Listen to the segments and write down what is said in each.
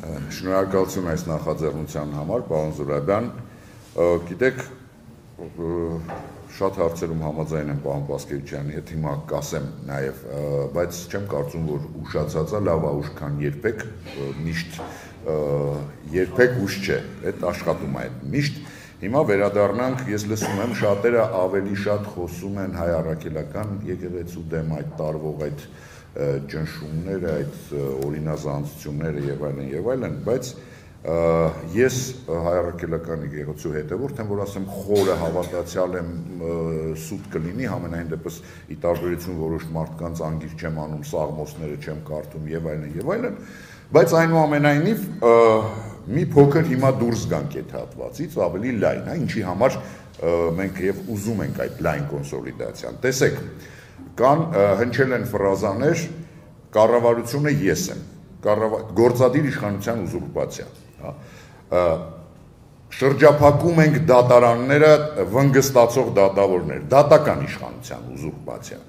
Շնորհակալություն այս նախաձեռնության համար, պարոն Զուրաբյան, գիտեք, շատ հարցերում համաձայն եմ պարոն Պասկևիչյանի հետ, հիմա կասեմ նաև, բայց չեմ կարծում, որ ուշացած է, լավ է ուշ, քան երբեք, միշտ երբեք ուշ չէ, այդ աշխատում է այդ միշտ, հիմա վերադառնանք, ես լսում եմ, շատերը ավելի շատ խոսում են հայ առաքելական եկեղեցու դեմ այդ տարվող այդ ճնշումները, այդ օրինազանցությունները եւ այլն, բայց ես հայ առաքելական եկեղեցու հետևորդ եմ, որ ասեմ խորը հավատացյալ եմ սուտ կլինի, համենայն դեպս ի տարբերություն որոշ մարդկանց անգիր չեմ անում, սաղմոսները չեմ կարդում եւ այլն, բայց այնուամենայնիվ մի փոքր հիմա դուրս գանք այդ հատվածից, ավելի լայն, ինչի համար մենք եւ ուզում ենք այդ լայն կոնսոլիդացիան։ Տեսեք, կան հնչել են ֆրազաներ, կառավարությունը ես եմ, գործադիր իշխանության ուզուրպացիա, շրջափակում ենք դատարանները վնգստացող դատավորներ, դատական իշխանության ուզուրպացիա։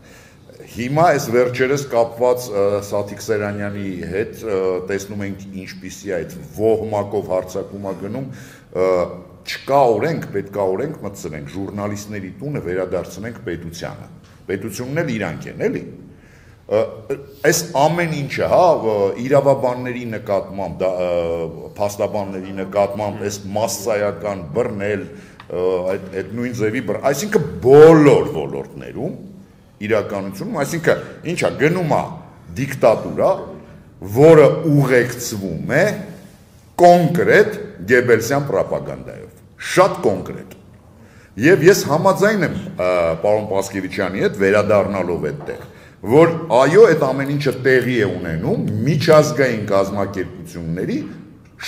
Հիմա այս վերջերս կապված Սաթիկ Սերանյանի հետ տեսնում ենք ինչպիսի այդ ոհմակով հարձակումա գնում, չկա օրենք, պետք է օրենք մտցնենք, ժուրնալիստների տունը վերադարձնենք պետությանը, պետությունն էլ իրանք են, էլի, այս ամեն ինչը, իրավաբանների նկատմամբ, փաստաբանների նկատմամբ, այս մասսայական բռնել, այդ նույն ձևի բռնել, այսինքն բոլոր ոլորտներում իրականությունում, այսինքն ինչա գնում է դիկտատուրա, որը ուղեկցվում է կոնկրետ Գեբելսյան պրոպագանդայով, շատ կոնկրետ։ Եվ ես համաձայն եմ պարոն Պասկևիչյանի հետ վերադառնալով այդտեղ, որ այո, այդ ամեն ինչը տեղի է ունենում միջազգային կազմակերպությունների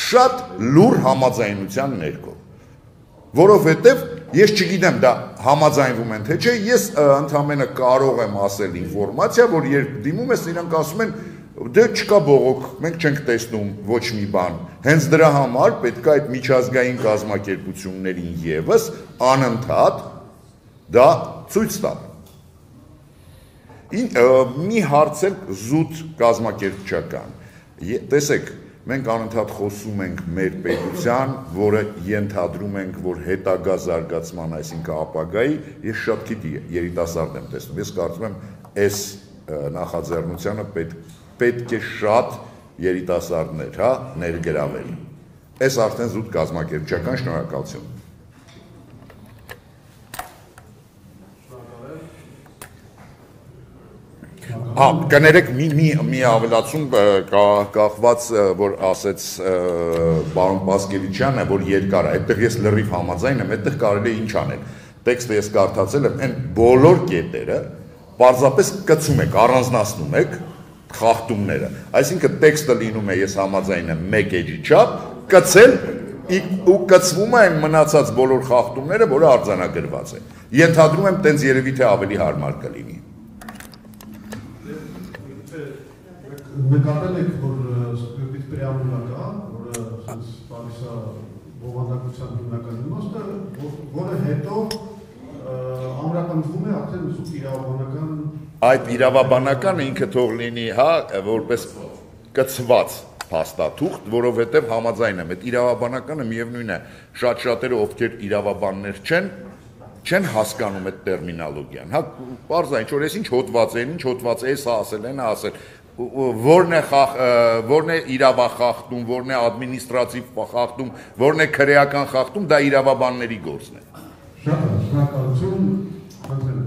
շատ լուր համաձայնության ներքո, որովհետև ես չգիտեմ դա համաձայնվում են թե չէ, ես ընդամենը կարող եմ ասել ինֆորմացիա, որ երբ դիմում ես, իրանք ասում են, դե չկա բողոք, մենք չենք տեսնում ոչ մի բան, հենց դրա համար պետք է այդ միջազգային կազմակերպություններին ևս անընդհատ դա ցույց տալ։ Մի հարց էլ զուտ կազմակերպչական, տեսեք, մենք անընդհատ խոսում ենք մեր պետության, որը ենթադրում ենք, որ հետագա զարգացման, այսինքն ապագայի, ես շատ քիչ երիտասարդ եմ տեսնում, ես կարծում եմ, այս նախաձեռնությանը պետք է շատ երիտասարդներ ներգրավել, այս արդեն զուտ կազմակերպչական, շնորհակալություն։ Կներեք մի ավելացում կախված, որ ասեց պարոն Պասկևիչյանը, որ երկար է, այդտեղ ես լրիվ համաձայն եմ, այդտեղ կարելի է ինչ անել, տեքստը ես կարդացել եմ, այն բոլոր կետերը պարզապես կցում եք, առանձնացնում եք խախտումները, այսինքն տեքստը լինում է, ես համաձայն եմ, մեկ էջի չափ, կցել ու կցվում է այն մնացած բոլոր խախտումները, որը արձանագրված է, ենթադրում եմ, տենց երևի թե ավելի հարմար կլինի։ Նկատել եք, որ սպյոպից պրեամուլա կա, որը տալիս է բովանդակության հիմնական իմաստը, որը հետո ամրապնդվում է արդեն ուսուք իրավաբանական։ Այդ իրավաբանականը ինքը թող լինի, որպես կցված փաստաթուղթ, որովհետև համաձայն եմ, այդ իրավաբանականը միևնույն է, շատ-շատերը ովքեր իրավաբաններ չեն հասկանում այդ տերմինոլոգիան, պարզ է, ինչ-որ ես ինչ հոտված է, ինչ հոտված է, սա ասել, են ասել, որն է իրավախախտում, որն է ադմինիստրատիվ խախտում, որն է քրեական խախտում, դա իրավաբանների գործն է։ Շատ շնորհակալություն, խնդրեմ